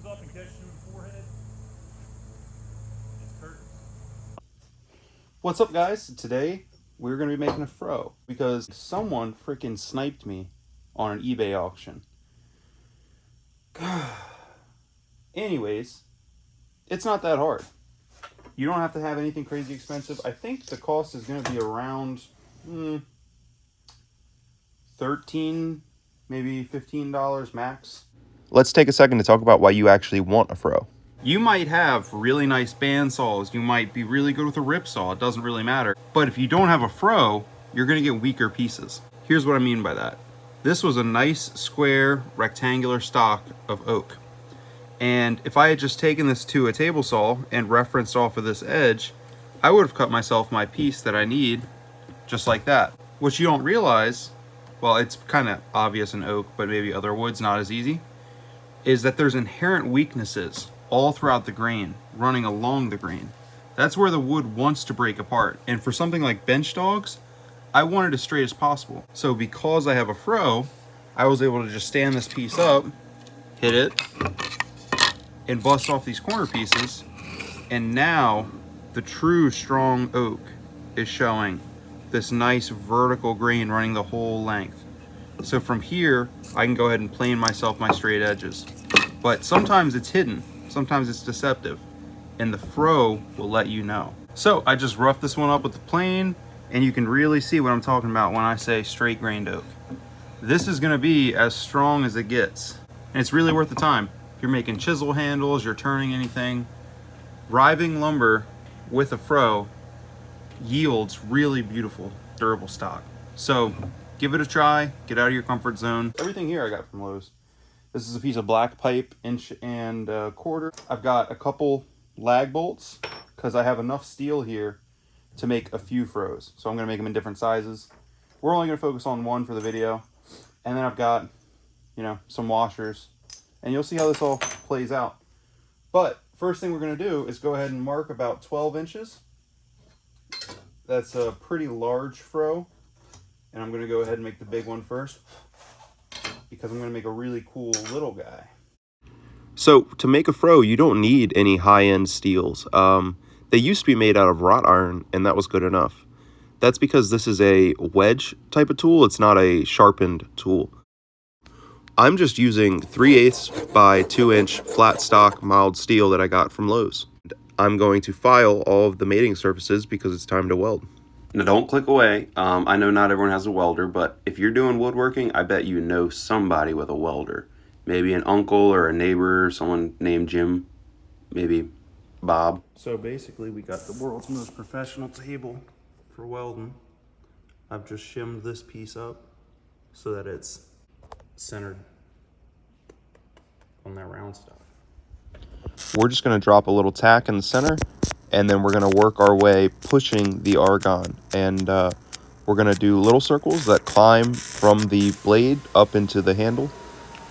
comes up and catches you in the forehead, it's curtains. What's up, guys? Today we're going to be making a froe because someone freaking sniped me on an eBay auction. Anyways, it's not that hard. You don't have to have anything crazy expensive. I think the cost is going to be around $13, maybe $15 max. Let's take a second to talk about why you actually want a froe. You might have really nice bandsaws. You might be really good with a rip saw. It doesn't really matter. But if you don't have a froe, you're going to get weaker pieces. Here's what I mean by that. This was a nice square rectangular stock of oak. And if I had just taken this to a table saw and referenced off of this edge, I would have cut myself my piece that I need just like that. What you don't realize, well, it's kind of obvious in oak, but maybe other woods not as easy, is that there's inherent weaknesses all throughout the grain, running along the grain. That's where the wood wants to break apart. And for something like bench dogs, I want it as straight as possible. So because I have a froe, I was able to just stand this piece up, hit it, and bust off these corner pieces. And now the true strong oak is showing this nice vertical grain running the whole length. So from here, I can go ahead and plane myself my straight edges. But sometimes it's hidden, sometimes it's deceptive, and the froe will let you know. So I just roughed this one up with the plane, and you can really see what I'm talking about when I say straight grained oak. This is gonna be as strong as it gets, and it's really worth the time. If you're making chisel handles, you're turning anything, riving lumber with a froe yields really beautiful, durable stock. So give it a try, get out of your comfort zone. Everything here I got from Lowe's. This is a piece of black pipe, 1.25 inches. I've got a couple lag bolts because I have enough steel here to make a few froes. So I'm gonna make them in different sizes. We're only gonna focus on one for the video. And then I've got, some washers, and you'll see how this all plays out. But first thing we're gonna do is go ahead and mark about 12 inches. That's a pretty large froe. And I'm gonna go ahead and make the big one first, because I'm gonna make a really cool little guy. So to make a froe, you don't need any high-end steels. They used to be made out of wrought iron, and that was good enough. That's because this is a wedge type of tool. It's not a sharpened tool. I'm just using 3/8 by 2-inch flat stock mild steel that I got from Lowe's. I'm going to file all of the mating surfaces because it's time to weld. Now don't click away. I know not everyone has a welder, but if you're doing woodworking, I bet you know somebody with a welder. Maybe an uncle or a neighbor, someone named Jim, maybe Bob. So basically we got the world's most professional table for welding. I've just shimmed this piece up so that it's centered on that round stuff. We're just going to drop a little tack in the center, and then we're going to work our way pushing the argon. And we're going to do little circles that climb from the blade up into the handle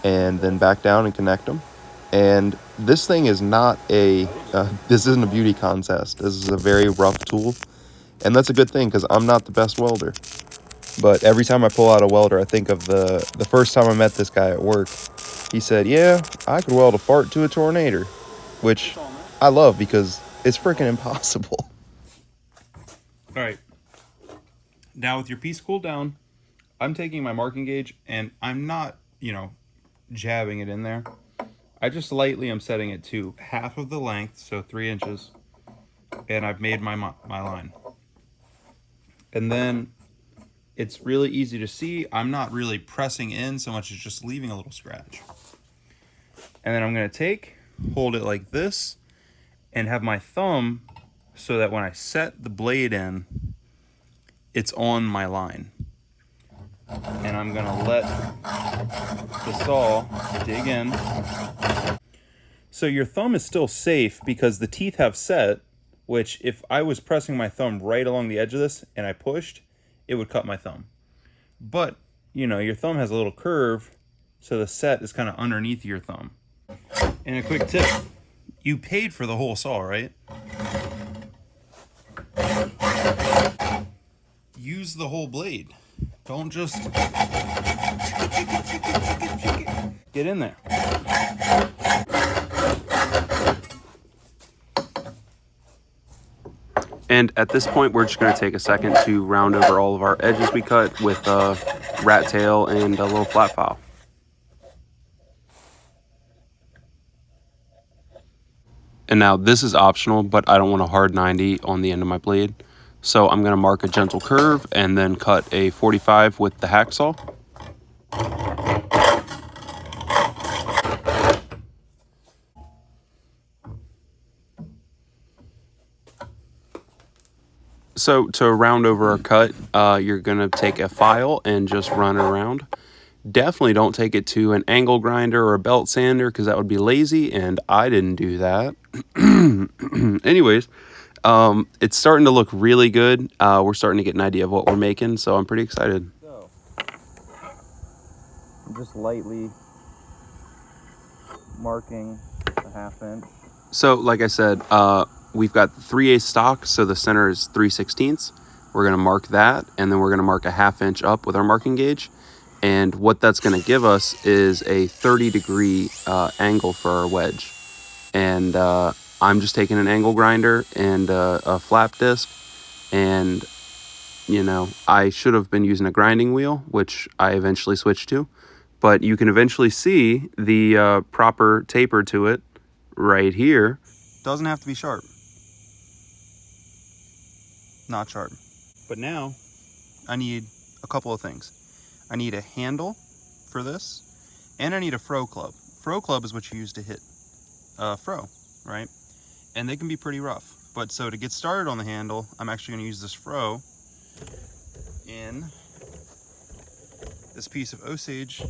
and then back down and connect them. And this thing is not this isn't a beauty contest. This is a very rough tool. And that's a good thing because I'm not the best welder. But every time I pull out a welder, I think of the first time I met this guy at work. He said, yeah, I could weld a fart to a tornado, which I love because it's freaking impossible. All right. Now with your piece cooled down, I'm taking my marking gauge and I'm not, jabbing it in there. I just lightly am setting it to half of the length, so 3 inches, and I've made my line. And then it's really easy to see. I'm not really pressing in so much as just leaving a little scratch. And then I'm going to hold it like this, and have my thumb so that when I set the blade in, it's on my line. And I'm going to let the saw dig in. So your thumb is still safe because the teeth have set, which if I was pressing my thumb right along the edge of this and I pushed, it would cut my thumb. But, your thumb has a little curve, so the set is kind of underneath your thumb. And a quick tip, you paid for the whole saw, right? Use the whole blade. Don't just get in there. And at this point, we're just going to take a second to round over all of our edges we cut with a rat tail and a little flat file. And now this is optional, but I don't want a hard 90 on the end of my blade. So I'm going to mark a gentle curve and then cut a 45 with the hacksaw. So to round over our cut, you're going to take a file and just run it around. Definitely don't take it to an angle grinder or a belt sander because that would be lazy, and I didn't do that. Anyways, it's starting to look really good. We're starting to get an idea of what we're making, so I'm pretty excited. So, I'm just lightly marking a 1/2 inch. So, like I said, we've got 3/8 stock, so the center is 3/16. We're going to mark that, and then we're going to mark a 1/2 inch up with our marking gauge. And what that's going to give us is a 30-degree angle for our wedge. And I'm just taking an angle grinder and a flap disc. And, you know, I should have been using a grinding wheel, which I eventually switched to. But you can eventually see the proper taper to it right here. Doesn't have to be sharp. Not sharp. But now I need a couple of things. I need a handle for this, and I need a froe club. Froe club is what you use to hit froe, right? And they can be pretty rough. But so to get started on the handle, I'm actually going to use this froe in this piece of Osage.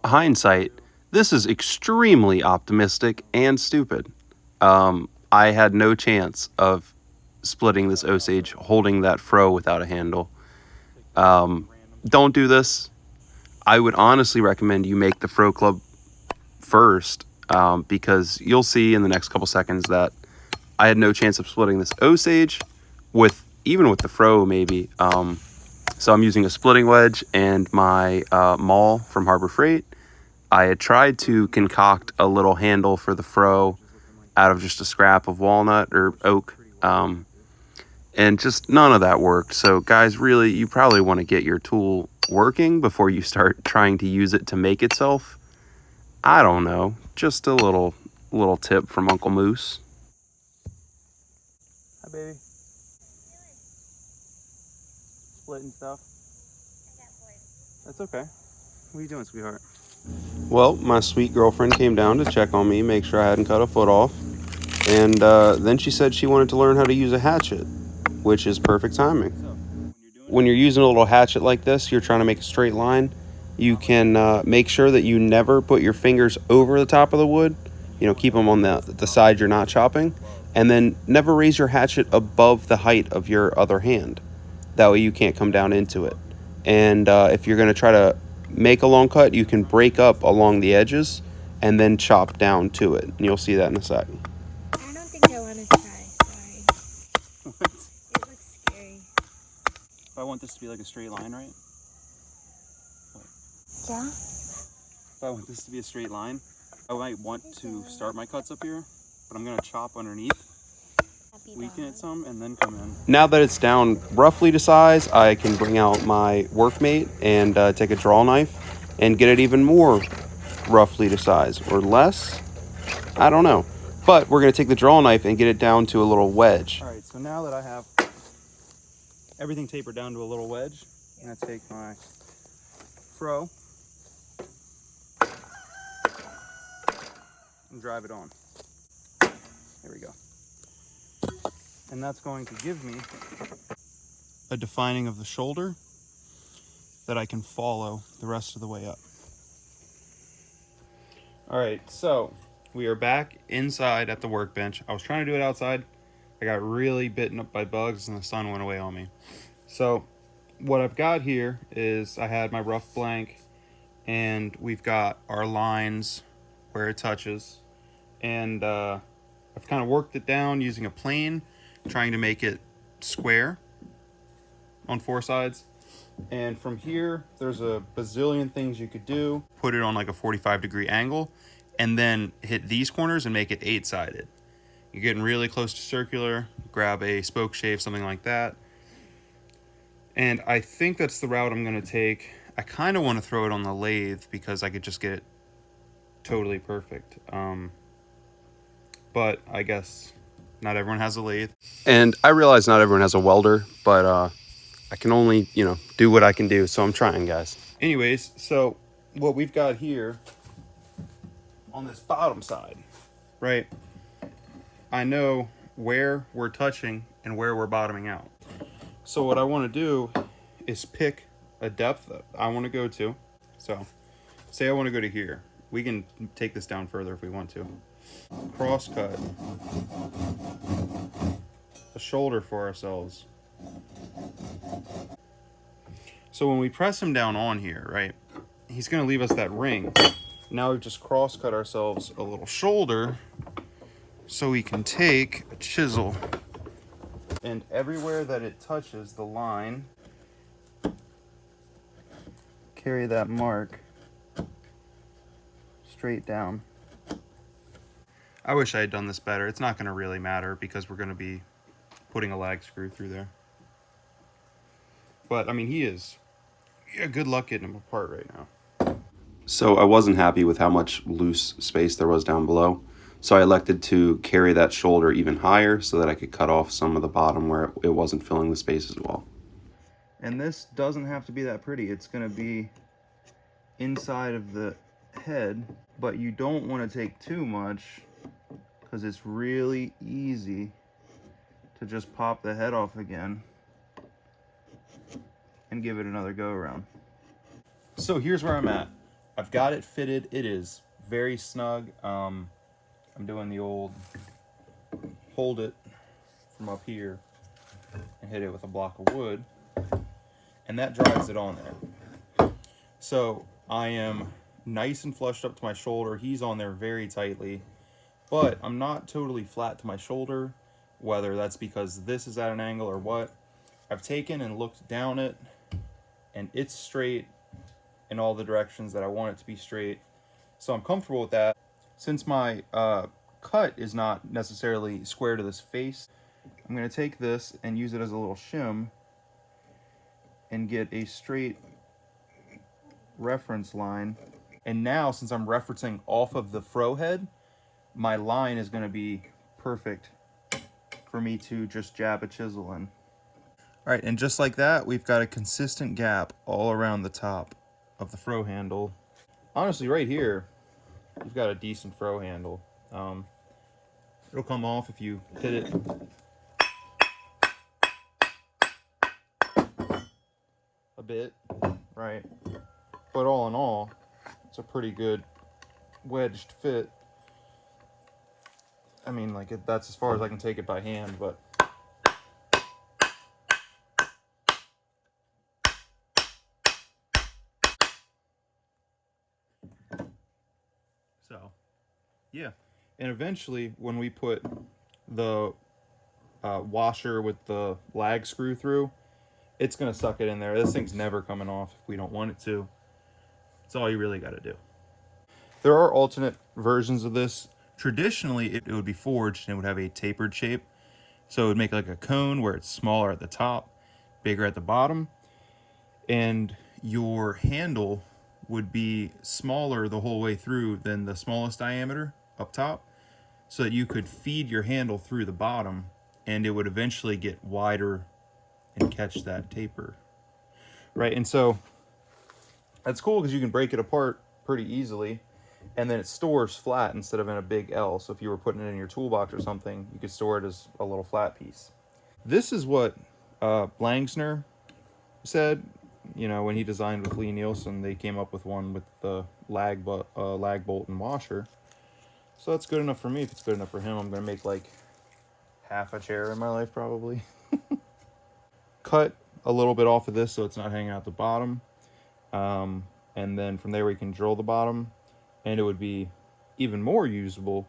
Hindsight, this is extremely optimistic and stupid. I had no chance of splitting this Osage holding that froe without a handle. Don't do this. I would honestly recommend you make the froe club first, because you'll see in the next couple seconds that I had no chance of splitting this Osage even with the froe maybe. So I'm using a splitting wedge and my maul from Harbor Freight. I had tried to concoct a little handle for the froe out of just a scrap of walnut or oak, and just none of that worked. So guys, really, you probably want to get your tool working before you start trying to use it to make itself. I don't know, just a little tip from Uncle Moose. Hi, baby. Splitting stuff. That's okay. What are you doing, sweetheart? Well, my sweet girlfriend came down to check on me, make sure I hadn't cut a foot off, and then she said she wanted to learn how to use a hatchet, which is perfect timing. When you're using a little hatchet like this, you're trying to make a straight line. You can make sure that you never put your fingers over the top of the wood. You know, keep them on the side you're not chopping, and then never raise your hatchet above the height of your other hand. That way you can't come down into it. And if you're going to try to make a long cut, you can break up along the edges and then chop down to it. And you'll see that in a second. I don't think I want to try. Sorry. What? It looks scary. If I want this to be like a straight line, right? What? Yeah? If I want this to be a straight line, I might want to start my cuts up here, but I'm going to chop underneath, weaken it some, and then come in. Now that it's down roughly to size, I can bring out my workmate and take a draw knife and get it even more roughly to size, or less. I don't know. But we're going to take the draw knife and get it down to a little wedge. All right, so now that I have everything tapered down to a little wedge, I'm going to take my froe and drive it on. There we go. And that's going to give me a defining of the shoulder that I can follow the rest of the way up. All right, so we are back inside at the workbench. I was trying to do it outside. I got really bitten up by bugs and the sun went away on me. So what I've got here is I had my rough blank, and we've got our lines where it touches. And I've kind of worked it down using a plane, trying to make it square on 4 sides. And from here, there's a bazillion things you could do. Put it on like a 45-degree angle, and then hit these corners and make it 8-sided. You're getting really close to circular, grab a spoke shave, something like that. And I think that's the route I'm going to take. I kind of want to throw it on the lathe because I could just get it totally perfect. But I guess not everyone has a lathe. And I realize not everyone has a welder, but I can only, do what I can do. So I'm trying, guys. Anyways, so what we've got here on this bottom side, right? I know where we're touching and where we're bottoming out. So what I want to do is pick a depth that I want to go to. So say I want to go to here. We can take this down further if we want to. Cross cut a shoulder for ourselves. So when we press him down on here, right, he's going to leave us that ring. Now we've just cross cut ourselves a little shoulder so we can take a chisel and everywhere that it touches the line, carry that mark straight down. I wish I had done this better. It's not going to really matter because we're going to be putting a lag screw through there. But I mean, good luck getting him apart right now. So I wasn't happy with how much loose space there was down below. So I elected to carry that shoulder even higher so that I could cut off some of the bottom where it wasn't filling the space as well. And this doesn't have to be that pretty. It's going to be inside of the head, but you don't want to take too much because it's really easy to just pop the head off again and give it another go around. So here's where I'm at. I've got it fitted. It is very snug. I'm doing the old hold it from up here and hit it with a block of wood, and that drives it on there. So I am nice and flushed up to my shoulder. He's on there very tightly, but I'm not totally flat to my shoulder, whether that's because this is at an angle or what. I've taken and looked down it, and it's straight in all the directions that I want it to be straight. So I'm comfortable with that. Since my cut is not necessarily square to this face, I'm going to take this and use it as a little shim and get a straight reference line. And now, since I'm referencing off of the froe head, my line is going to be perfect for me to just jab a chisel in. All right, and just like that, we've got a consistent gap all around the top of the froe handle. Honestly, right here, you've got a decent froe handle. It'll come off if you hit it a bit, right? But all in all, it's a pretty good wedged fit. I mean, like, that's as far as I can take it by hand, but so, yeah. And eventually, when we put the washer with the lag screw through, it's going to suck it in there. This thing's never coming off if we don't want it to. That's all you really got to do. There are alternate versions of this. Traditionally, it would be forged and it would have a tapered shape. So it would make like a cone where it's smaller at the top, bigger at the bottom. And your handle would be smaller the whole way through than the smallest diameter up top, so that you could feed your handle through the bottom and it would eventually get wider and catch that taper. Right, and so that's cool because you can break it apart pretty easily, and then it stores flat instead of in a big L. So if you were putting it in your toolbox or something, you could store it as a little flat piece. This is what Langsner said, when he designed with Lee Nielsen. They came up with one with the lag bolt and washer. So that's good enough for me. If it's good enough for him, I'm going to make like half a chair in my life probably. Cut a little bit off of this so it's not hanging out the bottom. And then from there we can drill the bottom, and it would be even more usable.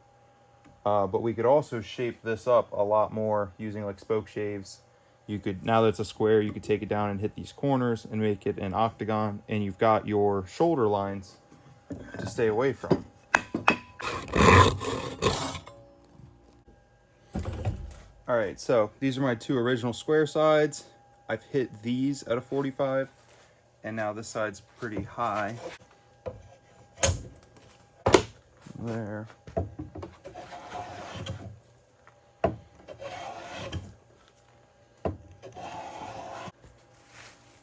But we could also shape this up a lot more using like spoke shaves. You could, now that it's a square, you could take it down and hit these corners and make it an octagon, and you've got your shoulder lines to stay away from. All right, so these are my 2 original square sides. I've hit these at a 45, and now this side's pretty high. There.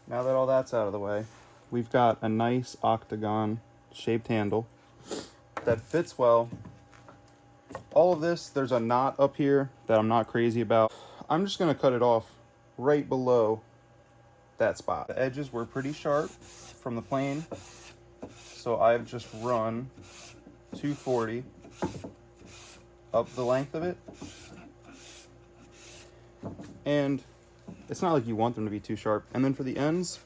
Now that all that's out of the way, we've got a nice octagon shaped handle that fits well. All of this, there's a knot up here that I'm not crazy about. I'm just gonna cut it off right below that spot. The edges were pretty sharp from the plane, so I've just run 240 up the length of it. And it's not like you want them to be too sharp. And then for the ends,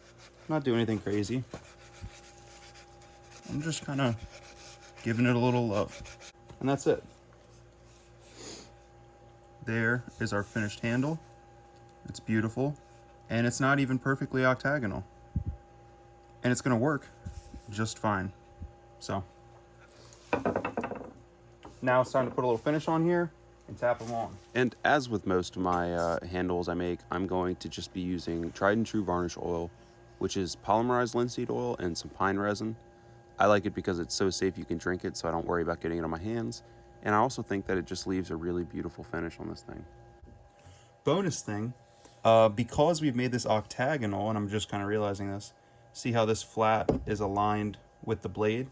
not do anything crazy. I'm just kind of giving it a little love. And that's it. There is our finished handle. It's beautiful. And it's not even perfectly octagonal. And it's gonna work just fine. So, now it's time to put a little finish on here and tap them on. And as with most of my handles I make, I'm going to just be using tried and true varnish oil, which is polymerized linseed oil and some pine resin. I like it because it's so safe you can drink it, so I don't worry about getting it on my hands. And I also think that it just leaves a really beautiful finish on this thing. Bonus thing, because we've made this octagonal, and I'm just kind of realizing this, see how this flat is aligned with the blade?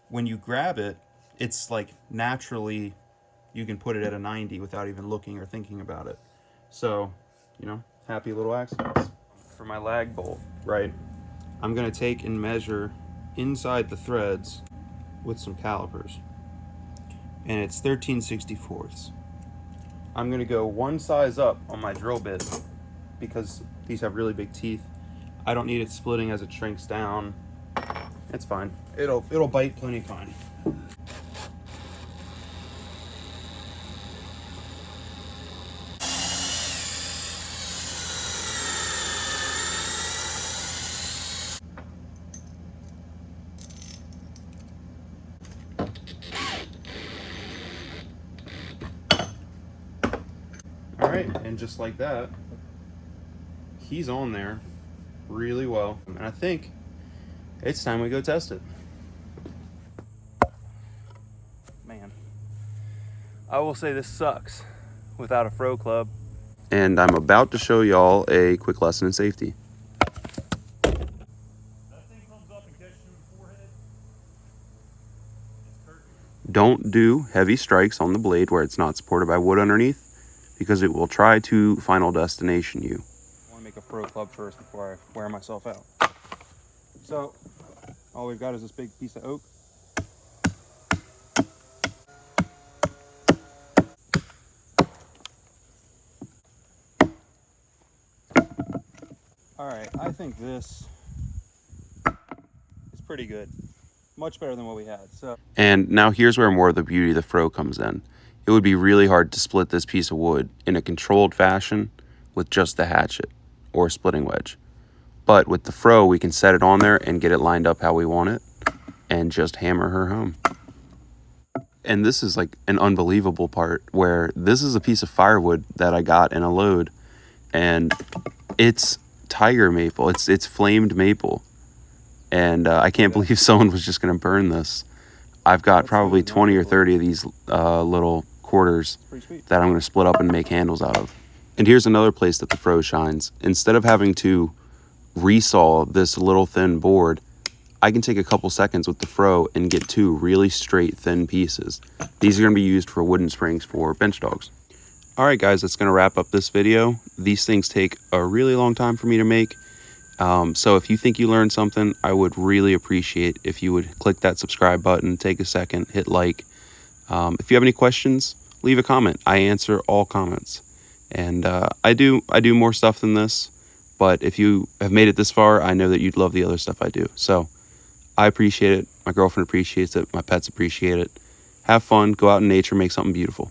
When you grab it, it's like naturally, you can put it at a 90 without even looking or thinking about it. So, you know, happy little accidents. For my lag bolt, right, I'm gonna take and measure inside the threads with some calipers. And it's 13/64. I'm gonna go 1 size up on my drill bit because these have really big teeth. I don't need it splitting as it shrinks down. It's fine. It'll bite plenty fine. All right, and just like that, he's on there really well. And I think it's time we go test it. Man, I will say this sucks without a froe club. And I'm about to show y'all a quick lesson in safety. That thing comes up and catches you in the forehead. It's curtain. Don't do heavy strikes on the blade where it's not supported by wood underneath, because it will try to final destination you. I want to make a froe club first before I wear myself out. So, all we've got is this big piece of oak. All right, I think this is pretty good. Much better than what we had. So, And now here's where more of the beauty of the froe comes in. It would be really hard to split this piece of wood in a controlled fashion with just the hatchet or splitting wedge. But with the froe, we can set it on there and get it lined up how we want it and just hammer her home. And this is like an unbelievable part where this is a piece of firewood that I got in a load, and it's tiger maple. It's flamed maple. And I can't believe someone was just gonna burn this. I've got probably 20 or 30 of these little quarters that I'm gonna split up and make handles out of. And here's another place that the froe shines. Instead of having to resaw this little thin board, I can take a couple seconds with the froe and get 2 really straight thin pieces. These are gonna be used for wooden springs for bench dogs. All right, guys, that's gonna wrap up this video. These things take a really long time for me to make. So if you think you learned something, I would really appreciate if you would click that subscribe button, take a second, hit like. If you have any questions, leave a comment. I answer all comments. And I do more stuff than this, but if you have made it this far, I know that you'd love the other stuff I do. So I appreciate it. My girlfriend appreciates it. My pets appreciate it. Have fun. Go out in nature. Make something beautiful.